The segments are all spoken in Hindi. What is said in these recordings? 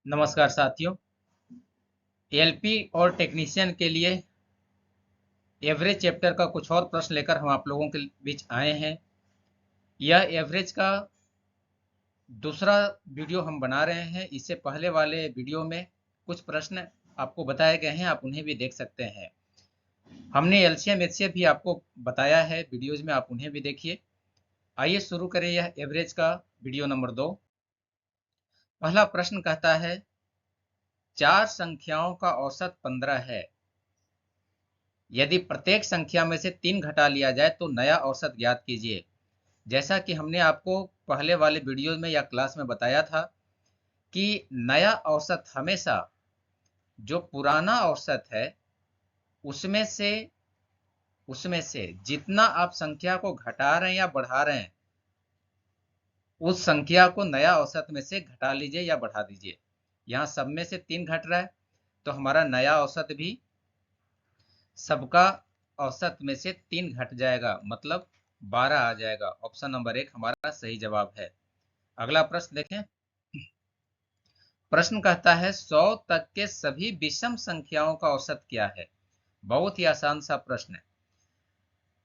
नमस्कार साथियों। एलपी और टेक्नीशियन के लिए एवरेज चैप्टर का कुछ और प्रश्न लेकर हम आप लोगों के बीच आए हैं। यह एवरेज का दूसरा वीडियो हम बना रहे हैं। इससे पहले वाले वीडियो में कुछ प्रश्न आपको बताए गए हैं, आप उन्हें भी देख सकते हैं। हमने एलसीएम एचसीएफ भी आपको बताया है वीडियोज में, आप उन्हें भी देखिए। आइए शुरू करें यह एवरेज का वीडियो नंबर 2। पहला प्रश्न कहता है 4 संख्याओं का औसत 15 है। यदि प्रत्येक संख्या में से 3 घटा लिया जाए तो नया औसत ज्ञात कीजिए। जैसा कि हमने आपको पहले वाले वीडियो में या क्लास में बताया था कि नया औसत हमेशा जो पुराना औसत है उसमें से जितना आप संख्या को घटा रहे हैं या बढ़ा रहे हैं, उस संख्या को नया औसत में से घटा लीजिए या बढ़ा दीजिए। यहाँ सब में से 3 घट रहा है तो हमारा नया औसत भी सबका औसत में से 3 घट जाएगा, मतलब 12 आ जाएगा। ऑप्शन नंबर 1 हमारा सही जवाब है। अगला प्रश्न देखें। प्रश्न कहता है 100 तक के सभी विषम संख्याओं का औसत क्या है। बहुत ही आसान सा प्रश्न है।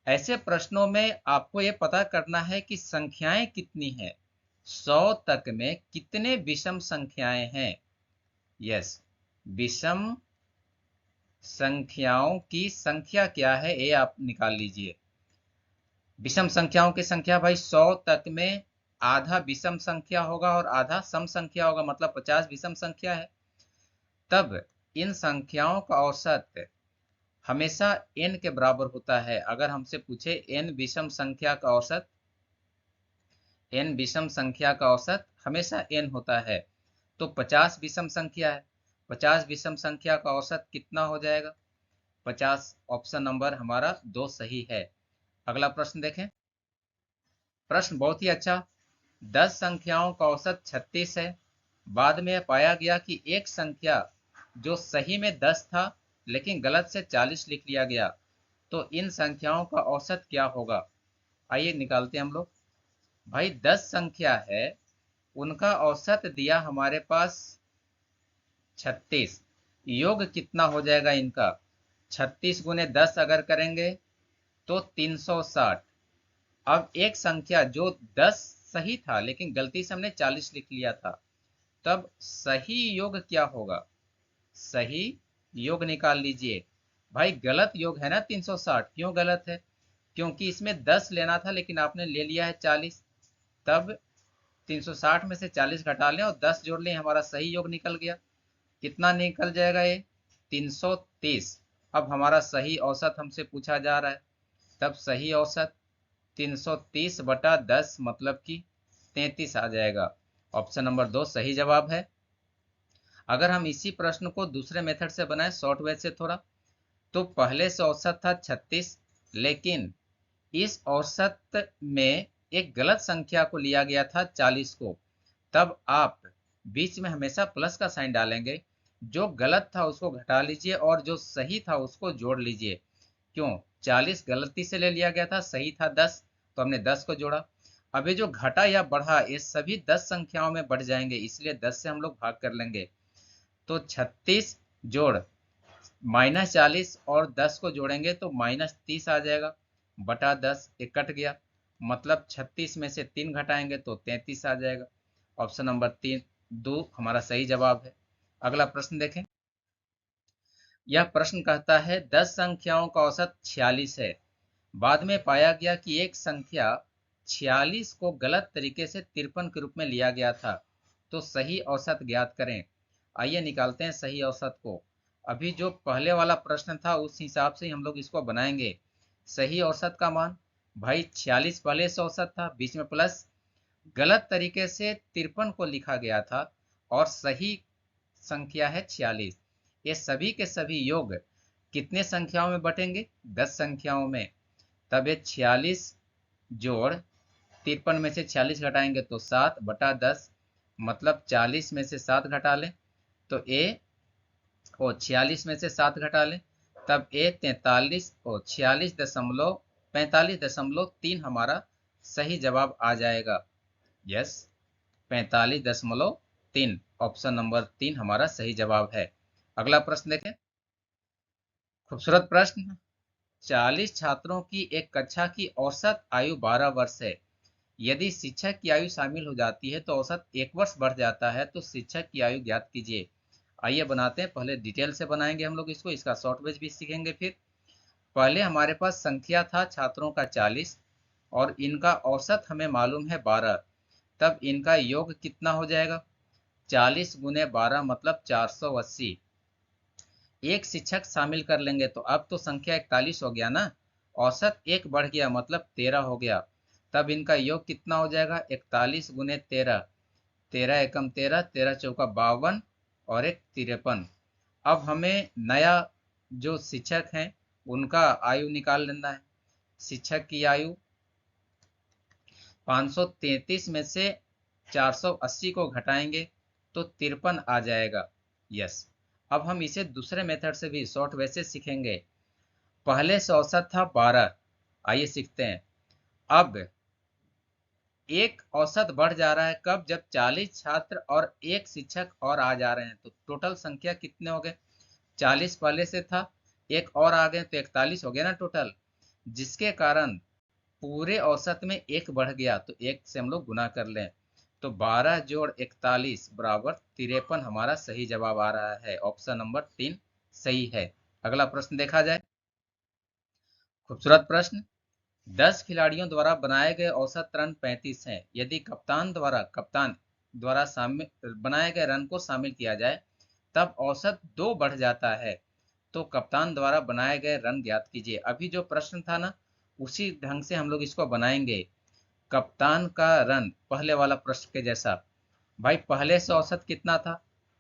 ऐसे प्रश्नों में आपको ये पता करना है कि संख्याएं कितनी हैं, 100 तक में कितने विषम संख्याएं हैं। यस, विषम संख्याओं की संख्या क्या है ये आप निकाल लीजिए। विषम संख्याओं की संख्या भाई 100 तक में आधा विषम संख्या होगा और आधा सम संख्या होगा, मतलब 50 विषम संख्या है। तब इन संख्याओं का औसत हमेशा n के बराबर होता है। अगर हमसे पूछे n विषम संख्या का औसत, n विषम संख्या का औसत हमेशा n होता है। तो 50 विषम संख्या है, 50 विषम संख्या का औसत कितना हो जाएगा? 50। ऑप्शन नंबर हमारा 2 सही है। अगला प्रश्न देखें। प्रश्न बहुत ही अच्छा। 10 संख्याओं का औसत 36 है। बाद में पाया गया कि एक संख्या जो सही में 10 था लेकिन गलत से 40 लिख लिया गया, तो इन संख्याओं का औसत क्या होगा? आइए निकालते हैं हम लोग। भाई 10 संख्या है, उनका औसत दिया हमारे पास 36। योग कितना हो जाएगा इनका? 36 गुने 10 अगर करेंगे तो 360। अब एक संख्या जो 10 सही था लेकिन गलती से हमने 40 लिख लिया था, तब सही योग क्या होगा? सही योग निकाल लीजिए। भाई गलत योग है ना 360। क्यों गलत है? क्योंकि इसमें 10 लेना था लेकिन आपने ले लिया है 40। तब 360 में से 40 घटा लें और 10 जोड़ लें, हमारा सही योग निकल गया। कितना निकल जाएगा ये? 330। अब हमारा सही औसत हमसे पूछा जा रहा है, तब सही औसत 330 बटा 10 मतलब कि 33 आ जाएगा। ऑप्शन नंबर 2 सही जवाब है। अगर हम इसी प्रश्न को दूसरे मेथड से बनाएं, शॉर्ट वे से थोड़ा, तो पहले से औसत था 36, लेकिन इस औसत में एक गलत संख्या को लिया गया था 40 को। तब आप बीच में हमेशा प्लस का साइन डालेंगे। जो गलत था उसको घटा लीजिए और जो सही था उसको जोड़ लीजिए। क्यों? 40 गलती से ले लिया गया था, सही था 10, तो हमने 10 को जोड़ा। अब ये जो घटा या बढ़ा ये सभी 10 संख्याओं में बढ़ जाएंगे, इसलिए 10 से हम लोग भाग कर लेंगे। तो 36 जोड़ -40 और 10 को जोड़ेंगे तो -30 आ जाएगा बटा 10। ये कट गया, मतलब 36 में से 3 घटाएंगे तो 33 आ जाएगा। ऑप्शन नंबर 2 हमारा सही जवाब है। अगला प्रश्न देखें। यह प्रश्न कहता है 10 संख्याओं का औसत 46 है। बाद में पाया गया कि एक संख्या 46 को गलत तरीके से 53 के रूप में लिया गया था, तो सही औसत ज्ञात करें। आइए निकालते हैं सही औसत को। अभी जो पहले वाला प्रश्न था उस हिसाब से ही हम लोग इसको बनाएंगे। सही औसत का मान, भाई 46 पहले से औसत था, बीच में प्लस, गलत तरीके से 53 को लिखा गया था और सही संख्या है 46। ये सभी के सभी योग कितने संख्याओं में बटेंगे? 10 संख्याओं में। तब ये 46 जोड़ 53 में से 46 घटाएंगे तो 7 बटा 10, मतलब 40 में से 7 घटा लें तो ए, और 46 में से 7 घटा लें तब ए 43 और 46.45.3 हमारा सही जवाब आ जाएगा। यस, 45.3 3, ऑप्शन नंबर 3 हमारा सही जवाब है। अगला प्रश्न देखें, खूबसूरत प्रश्न। 40 छात्रों की एक कक्षा की औसत आयु 12 वर्ष है। यदि शिक्षक की आयु शामिल हो जाती है तो औसत 1 वर्ष बढ़ जाता है, तो शिक्षक की आयु ज्ञात कीजिए। आइए बनाते हैं, पहले डिटेल से बनाएंगे हम लोग इसको, इसका शॉर्टवेज भी सीखेंगे। फिर पहले हमारे पास संख्या था छात्रों का 40 और इनका औसत हमें मालूम है 12, तब इनका योग कितना हो जाएगा? 40 गुने 12 मतलब 480। एक शिक्षक शामिल कर लेंगे तो अब तो संख्या 41 हो गया ना, औसत 1 बढ़ गया मतलब 13 हो गया, तब इनका योग कितना हो जाएगा? 41 गुने 13, 13 एकम 13, 13 चौका 52 और 1 53। अब हमें नया जो शिक्षक हैं उनका आयु निकाल लेना है। शिक्षक की आयु 533 में से 480 को घटाएंगे तो 53 आ जाएगा। यस, अब हम इसे दूसरे मेथड से भी शॉर्ट वे से सीखेंगे। पहले से औसत था 12, आइए सीखते हैं। अब एक औसत बढ़ जा रहा है कब? जब 40 छात्र और एक शिक्षक और आ जा रहे हैं, तो टोटल संख्या कितने हो गए? 40 पहले से था, एक और आ गए तो 41 हो गया ना टोटल, जिसके कारण पूरे औसत में 1 बढ़ गया, तो 1 से हम लोग गुना कर लें, तो 12 जोड़ 41 बराबर 53 हमारा सही जवाब आ रहा है। ऑप्शन नंबर 3 सही है। अगला प्रश्न देखा जाए, खूबसूरत प्रश्न। 10 खिलाड़ियों द्वारा बनाए गए औसत रन 35 हैं। यदि कप्तान द्वारा शामिल बनाए गए रन को शामिल किया जाए तब औसत 2 बढ़ जाता है, तो कप्तान द्वारा बनाए गए रन ज्ञात कीजिए। अभी जो प्रश्न था ना, उसी ढंग से हम लोग इसको बनाएंगे। कप्तान का रन पहले वाला प्रश्न के जैसा। भाई पहले से औसत कितना था?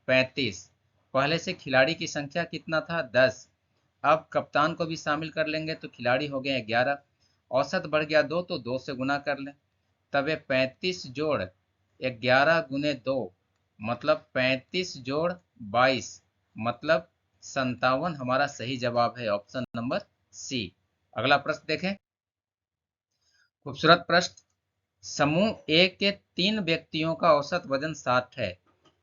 35। पहले से खिलाड़ी की संख्या कितना था? 10। अब कप्तान को भी शामिल कर लेंगे तो खिलाड़ी हो गए 11। औसत बढ़ गया 2, तो 2 से गुना कर लें, तब ये 35 जोड़ 11 गुने 2 मतलब 35 जोड़ 22 मतलब 57 हमारा सही जवाब है। Option number C. अगला प्रश्न देखें, खूबसूरत प्रश्न। समूह ए के 3 व्यक्तियों का औसत वजन 60 है।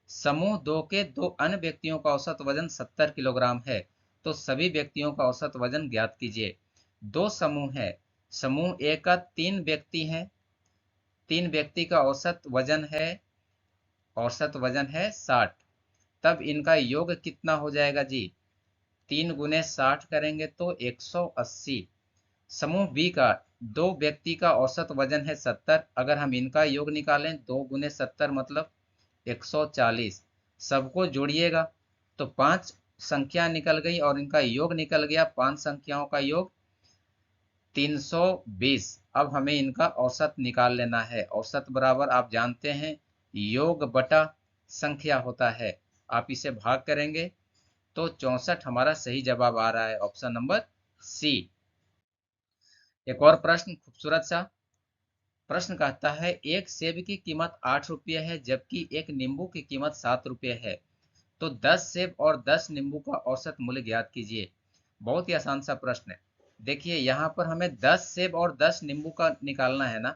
समूह 2 के 2 अन्य व्यक्तियों का औसत वजन 70 किलोग्राम है, तो सभी व्यक्तियों का औसत वजन ज्ञात कीजिए। दो समूह है, समूह ए का 3 व्यक्ति हैं, 3 व्यक्ति का औसत वजन है 60, तब इनका योग कितना हो जाएगा जी? 3 गुने 60 करेंगे तो 180। समूह बी का 2 व्यक्ति का औसत वजन है 70, अगर हम इनका योग निकालें 2 गुने 70 मतलब 140। सबको जोड़िएगा तो 5 संख्या निकल गई और इनका योग निकल गया, 5 संख्याओं का योग 320। अब हमें इनका औसत निकाल लेना है। औसत बराबर आप जानते हैं योग बटा संख्या होता है, आप इसे भाग करेंगे तो 64 हमारा सही जवाब आ रहा है। Option number C. एक और प्रश्न, खूबसूरत सा प्रश्न कहता है, एक सेब की कीमत 8 रुपये है जबकि एक नींबू की कीमत 7 रुपये है, तो 10 सेब और 10 नींबू का औसत मूल्य ज्ञात कीजिए। बहुत ही आसान सा प्रश्न है। देखिए यहाँ पर हमें 10 सेब और 10 नींबू का निकालना है ना,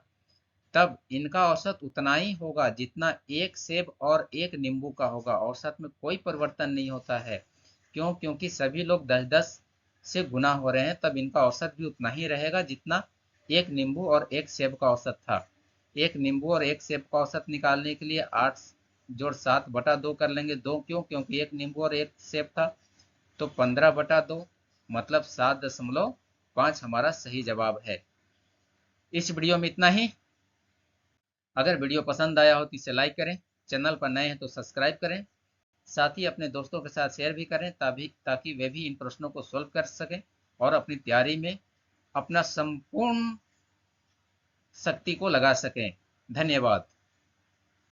तब इनका औसत उतना ही होगा जितना एक सेब और एक नींबू का होगा। औसत में कोई परिवर्तन नहीं होता है। क्यों? क्योंकि सभी लोग 10-10 से गुना हो रहे हैं, तब इनका औसत भी उतना ही रहेगा जितना एक नींबू और एक सेब का औसत था। एक नींबू और एक सेब का औसत निकालने के लिए 8 जोड़ 7 बटा 2 कर लेंगे। 2 क्यों? क्योंकि एक नींबू और एक सेब था, तो 15 बटा 2 मतलब 7.5 हमारा सही जवाब है। इस वीडियो में इतना ही। अगर वीडियो पसंद आया हो तो इसे लाइक करें, चैनल पर नए हैं तो सब्सक्राइब करें, साथ ही अपने दोस्तों के साथ शेयर भी करें ताकि वे भी इन प्रश्नों को सोल्व कर सकें और अपनी तैयारी में अपना संपूर्ण शक्ति को लगा सकें। धन्यवाद।